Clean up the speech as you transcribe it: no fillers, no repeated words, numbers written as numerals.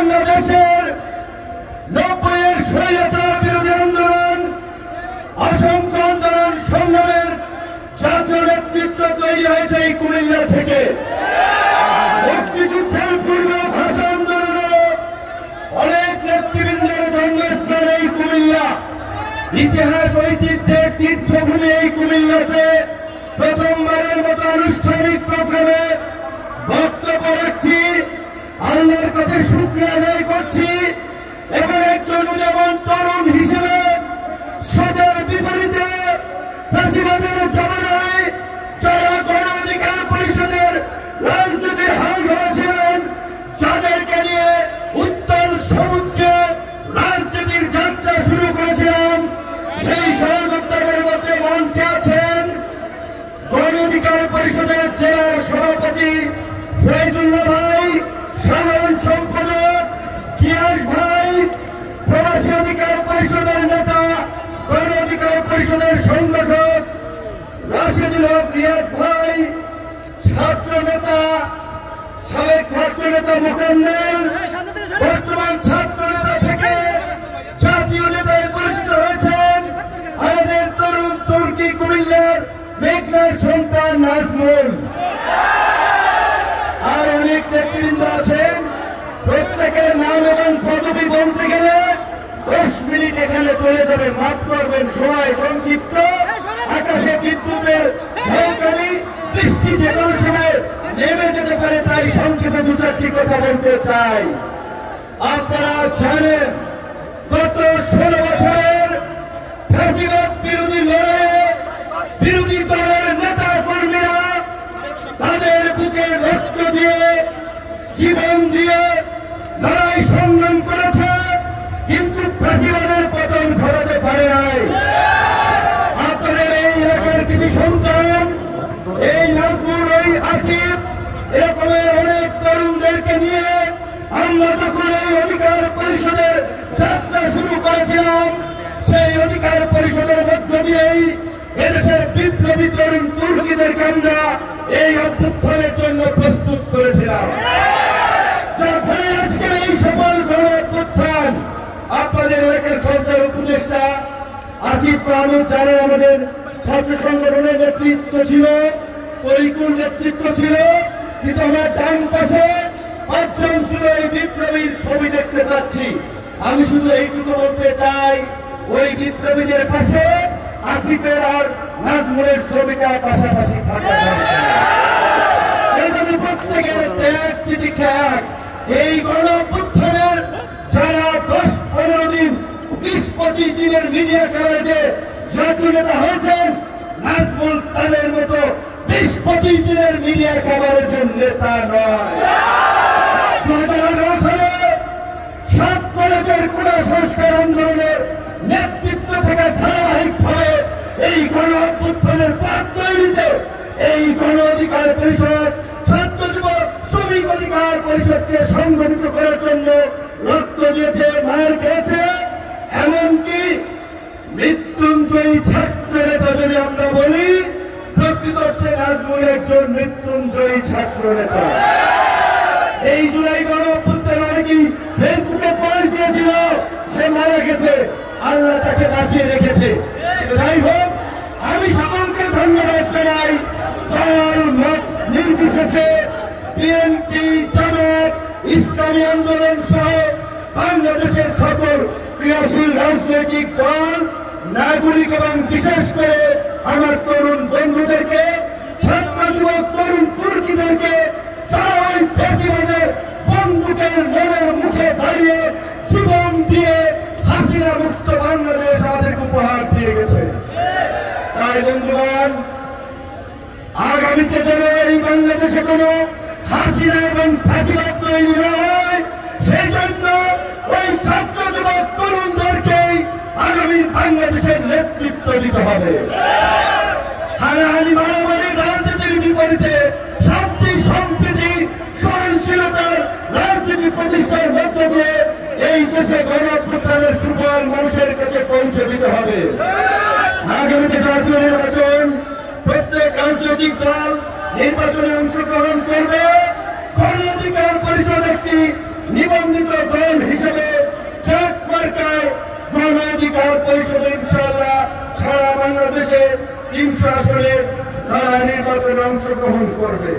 বাংলাদেশের 90-এর স্বৈরাচার বিরোধী আন্দোলন, অসংখ্য আন্দোলন সংগ্রামের জাতীয় নেতৃত্ব তৈরি হয়েছে এই কুমিল্লা থেকে। মুক্তিযুদ্ধের পূর্ব ভাষা আন্দোলনে অনেক নেতৃবৃন্দের জন্মস্থান এই কুমিল্লা। ইতিহাস ঐতিহ্যের তীর্থভূমি এই কুমিল্লাতে প্রথমবারের মতো আনুষ্ঠানিক প্রোগ্রামে বক্তব্য রাখছি। আল্লাহর কাছে শুকরিয়া আদায় করছি এবং একজন যেমন তরুণ হিসেবে সদের বিপরীতে ফাঁসিবাদের জমানায় যারা গণ অধিকার পরিষদের রাজনীতির হাল ধরেছিলেন, যাদেরকে নিয়ে উত্তাল সমুদ্রে রাজনীতির যাত্রা শুরু করেছিলাম, সেই সহযোদ্ধাদের মধ্যে মঞ্চে আছেন গণ অধিকার পরিষদের জেলার সভাপতি ফয়জুল্লাহ ভাই, সাধারণ সম্পাদক কিয়াস ভাই, প্রবাসী অধিকার পরিষদের নেতা, গণ অধিকার পরিষদের সংগঠক রাশেদুল হক রিয়াদ ভাই, ছাত্র নেতা, সাবেক ছাত্র নেতা মোকাম্মেল, বর্তমান ছাত্র নেতা থেকে জাতীয় নেতায় পরিচিত হয়েছেন আমাদের তরুণ তুর্কি কুমিল্লার মেঘনার সন্তান নাজমুল। আর অনেক নেতৃবৃন্দ আছেন, প্রত্যেকের নাম এবং পদবি বলতে গেলে 10 মিনিট এখানে চলে যাবে। মাফ করবেন, সময় সংক্ষিপ্ত। আকাশে বিদ্যুতের ঝলকানি, বৃষ্টি যে কোনো সময় নেমে যেতে পারে, তাই সংক্ষেপে 2-4টি কথা বলতে চাই। আপনারা জানেন গত 16 বছরের ফ্যাসিবাদ বিরোধী লড়াইয়ে বিরোধী দলের নেতা কর্মীরা তাদের বুকে রক্ত দিয়ে, জীবন দিয়ে লড়াই সংগ্রাম করেছে, কিন্তু ফ্যাসিবাদের পতন ঘটাতে পারে নাই। আপনাদের এই এলাকার কিছু সন্তান, এই নাজমুল, এই আসিফ, এরকমের অনেক তরুণদেরকে নিয়ে আমরা যখন এই অধিকার পরিষদের যাত্রা শুরু করেছিলাম, সেই অধিকার পরিষদের মধ্য দিয়েই এদেশের বিপ্লবী তরুণ তুর্কিদেরকে আমরা এই অভ্যুত্থানের জন্য প্রস্তুত করেছিলাম। যার ফলে আজকে এই সফল গণ অভ্যুত্থান। আপনাদের এলাকার সরকার উপদেষ্টা আসিফ মাহমুদ জানেন, আমাদের ছাত্র সংগঠনের নেতৃত্ব ছিল, তরিকুল নেতৃত্ব ছিল, কিন্তু আমার ডান পাশে 5 জন ছিল এই বিপ্লবীর ছবি দেখতে পাচ্ছি। আমি শুধু এইটুকু বলতে চাই, ওই বিপ্লবীদের পাশে আসিফের আর নাজমুলের ছবিটা পাশাপাশি থাকা দরকার। প্রত্যেকের ত্যাগ তিতিক্ষা এক। এই গণ অভ্যুত্থানের যারা 10-15 দিন, 20-25 দিনের মিডিয়া কভারেজে জাতীয় নেতা হয়েছেন, নাজমুল তাদের মতো 20-25 দিনের মিডিয়া কভারেজের নেতা নয়। 2018 সালে 7 কলেজের কোটা সংস্কার আন্দোলনের নেতৃত্ব থেকে ধারাবাহিকভাবে এই গণ অভ্যুত্থানের পথ তৈরিতে এই গণ অধিকার পরিষদ, ছাত্র যুবক শ্রমিক অধিকার পরিষদকে সংগঠিত করার জন্য রক্ত দিয়েছে, মার খেয়েছে। এমনকি মৃত্যুঞ্জয়ী ছাত্র নেতা যদি আমরা বলি, প্রকৃত অর্থে নাজমুল একজন মৃত্যুঞ্জয়ী ছাত্র নেতা। এই জুলাই গণ অভ্যুত্থানে অনেকেই ফেসবুকে পোস্ট দিয়েছিল সে মারা গেছে, আল্লাহ তাকে বাঁচিয়ে রেখেছে। যাই হোক, আমি সকলকে ধন্যবাদ জানাই। দল মত নির্বিশেষে বিএনপি, জামাত, ইসলামী আন্দোলন সহ বাংলাদেশের সকল ক্রিয়াশীল রাজনৈতিক দল, নাগরিক এবং বিশেষ করে আমার তরুণ বন্ধুদেরকে, ছাত্র যুবক তরুণ তুর্কিদেরকে, যারা ওই ফ্যাসিবাদের বন্দুকের নেড়ের মুখে দাঁড়িয়ে জীবন দিয়ে হাসিনা মুক্ত বাংলাদেশ আমাদেরকে উপহার দিয়ে গেছে। তাই বন্ধুগণ, আগামীতে যেন এই বাংলাদেশে কোনো হাসিনা এবং ফ্যাসিবাদ তৈরি হয়, সেই জন্য ওই ছাত্র যুবক তরুণদেরকেই আগামী বাংলাদেশের নেতৃত্ব দিতে হবে। হানাহানি মারামারি রাজনীতির বিপরীতে শান্তি, সম্প্রীতি, সহনশীলতার রাজনীতি প্রতিষ্ঠার মধ্য দিয়ে এই দেশে গণ অভ্যুত্থানের সুফল মানুষের কাছে পৌঁছে দিতে হবে। আগামীতে জাতীয় নির্বাচন, প্রত্যেক রাজনৈতিক দল নির্বাচনে অংশগ্রহণ করবে। গণ অধিকার পরিষদ একটি নিবন্ধিত দল হিসেবে ট্রাক মার্কায় গণ অধিকার পরিষদে ইনশাআল্লাহ সারা বাংলাদেশে 300 আসনে তারা নির্বাচনে অংশগ্রহণ করবে।